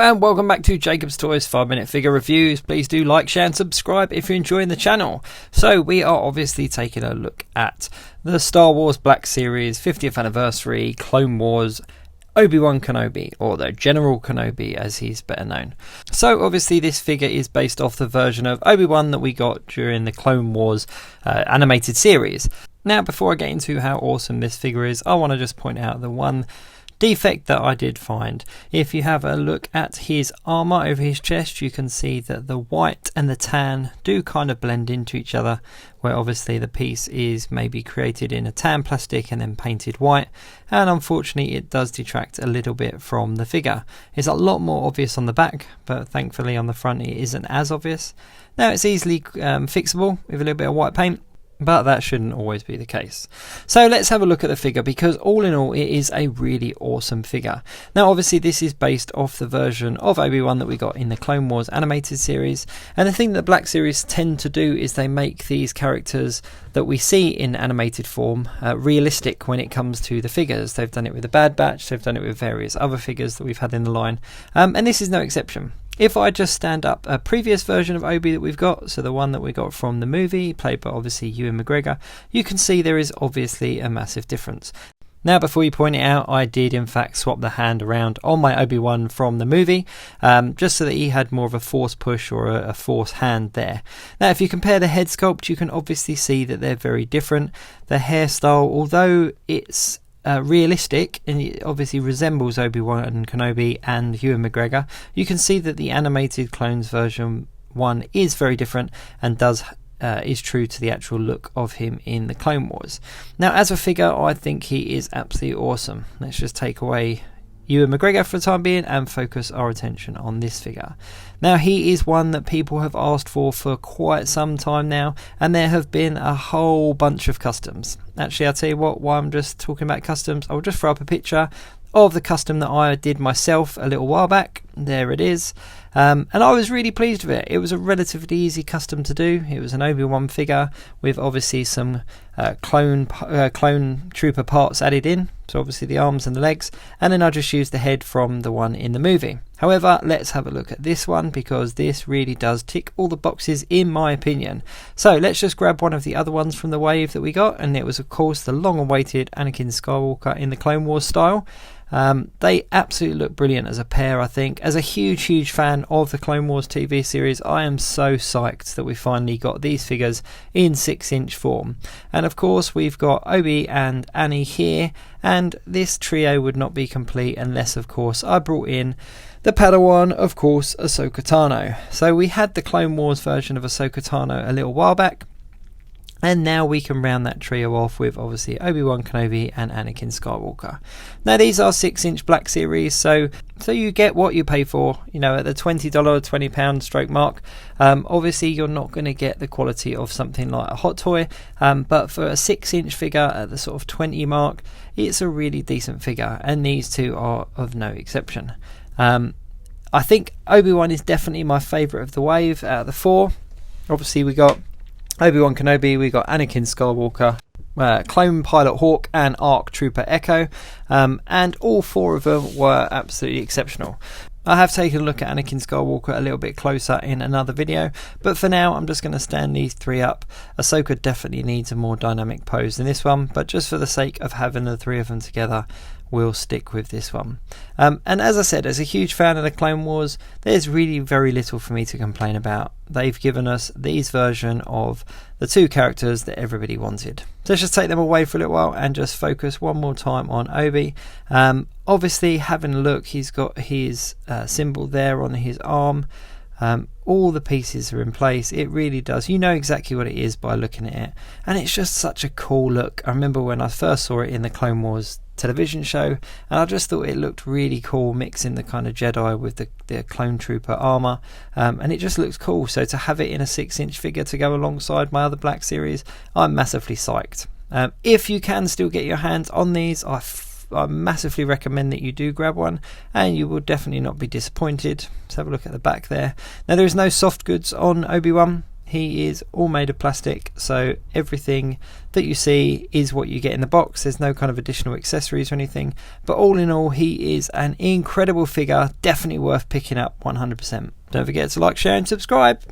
And welcome back to Jacob's Toys 5-minute figure reviews. Please do like, share and subscribe if you're enjoying the channel. So we are obviously taking a look at the Star Wars Black Series 50th anniversary Clone Wars Obi-Wan Kenobi, or the General Kenobi as he's better known. So obviously this figure is based off the version of Obi-Wan that we got during the Clone Wars animated series. Now before I get into how awesome this figure is, I want to just point out the one defect that I did find. If you have a look at his armour over his chest, you can see that the white and the tan do kind of blend into each other, where obviously the piece is maybe created in a tan plastic and then painted white, and unfortunately it does detract a little bit from the figure. It's a lot more obvious on the back, but thankfully on the front it isn't as obvious. Now it's easily fixable with a little bit of white paint, but that shouldn't always be the case. So let's have a look at the figure, because all in all it is a really awesome figure. Now obviously this is based off the version of Obi-Wan that we got in the Clone Wars animated series, and the thing that Black Series tend to do is they make these characters that we see in animated form realistic when it comes to the figures. They've done it with the Bad Batch, they've done it with various other figures that we've had in the line, and this is no exception. If I just stand up a previous version of Obi that we've got, so the one that we got from the movie, played by obviously Ewan McGregor, you can see there is obviously a massive difference. Now before you point it out, I did in fact swap the hand around on my Obi-Wan from the movie, just so that he had more of a force push or a force hand there. Now if you compare the head sculpt, you can obviously see that they're very different. The hairstyle, although it's realistic and it obviously resembles Obi-Wan Kenobi and Ewan McGregor, you can see that the animated clones version 1 is very different and is true to the actual look of him in the Clone Wars. Now as a figure, I think he is absolutely awesome. Let's just take away Ewan McGregor for the time being and focus our attention on this figure. Now he is one that people have asked for quite some time now, and there have been a whole bunch of customs. Actually, I'll tell you what, while I'm just talking about customs, I'll just throw up a picture of the custom that I did myself a little while back. There it is. And I was really pleased with it. It was a relatively easy custom to do. It was an Obi-Wan figure with obviously some clone trooper parts added in, so obviously the arms and the legs, and then I just used the head from the one in the movie. However, let's have a look at this one, because this really does tick all the boxes in my opinion. So let's just grab one of the other ones from the wave that we got, and it was of course the long awaited Anakin Skywalker in the Clone Wars style. They absolutely look brilliant as a pair, I think. As a huge fan of the Clone Wars TV series, I am so psyched that we finally got these figures in 6-inch form. And of course we've got Obi and Annie here, and this trio would not be complete unless of course I brought in the Padawan, of course, Ahsoka Tano. So we had the Clone Wars version of Ahsoka Tano a little while back, and now we can round that trio off with obviously Obi-Wan Kenobi and Anakin Skywalker. Now these are 6-inch Black Series, so you get what you pay for. You know, at the $20, £20 stroke mark, obviously you're not going to get the quality of something like a hot toy, but for a 6-inch figure at the sort of 20 mark, it's a really decent figure, and these two are of no exception. I think Obi-Wan is definitely my favourite of the wave out of the four. Obviously we got Obi-Wan Kenobi, we got Anakin Skywalker, Clone Pilot Hawk and ARC Trooper Echo, and all four of them were absolutely exceptional. I have taken a look at Anakin Skywalker a little bit closer in another video, but for now I'm just going to stand these three up. Ahsoka definitely needs a more dynamic pose than this one, but just for the sake of having the three of them together, we'll stick with this one. And as I said, as a huge fan of the Clone Wars, there's really very little for me to complain about. They've given us these version of the two characters that everybody wanted. So let's just take them away for a little while and just focus one more time on Obi. Obviously, having a look, he's got his symbol there on his arm. All the pieces are in place. It really does. You know exactly what it is by looking at it, and it's just such a cool look. I remember when I first saw it in the Clone Wars television show, and I just thought it looked really cool, mixing the kind of Jedi with the clone trooper armor, and it just looks cool. So to have it in a 6-inch figure to go alongside my other Black Series, I'm massively psyched. If you can still get your hands on these, I massively recommend that you do grab one, and you will definitely not be disappointed. Let's have a look at the back there. Now there is no soft goods on Obi-Wan. he is all made of plastic, so everything that you see is what you get in the box. There's no kind of additional accessories or anything, but all in all, he is an incredible figure, definitely worth picking up 100%. Don't forget to like, share and subscribe.